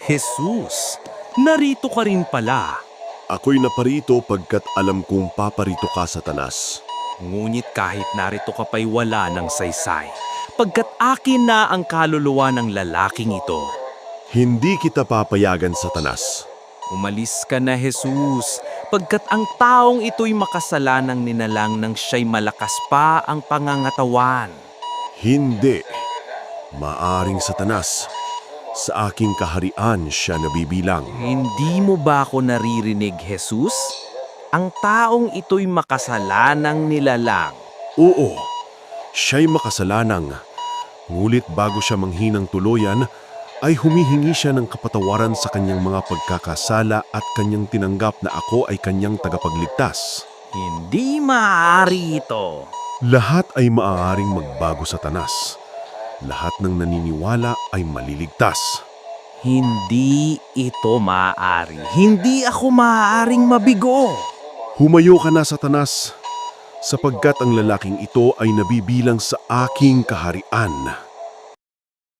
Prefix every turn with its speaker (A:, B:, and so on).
A: Jesus, narito ka rin pala.
B: Ako'y naparito pagkat alam kong paparito ka, Satanas.
A: Ngunit kahit narito ka pa'y wala ng saysay, pagkat akin na ang kaluluwa ng lalaking ito.
B: Hindi kita papayagan, Satanas.
A: Umalis ka na, Jesus, pagkat ang taong ito'y makasalanang ninalang ng siya'y malakas pa ang pangangatawan.
B: Hindi. Maaring Satanas. Sa aking kaharian siya nabibilang.
A: Hindi mo ba ako naririnig, Jesus? Ang taong ito'y makasalanang nilalang.
B: Oo, siya'y makasalanang. Ngulit bago siya manghinang tuluyan, ay humihingi siya ng kapatawaran sa kanyang mga pagkakasala at kanyang tinanggap na ako ay kanyang tagapagligtas.
A: Hindi maaari ito.
B: Lahat ay maaaring magbago, Satanas. Lahat ng naniniwala ay maliligtas.
A: Hindi ito maaari. Hindi ako maaaring mabigo.
B: Humayo ka na, Satanas, sapagkat ang lalaking ito ay nabibilang sa aking kaharian.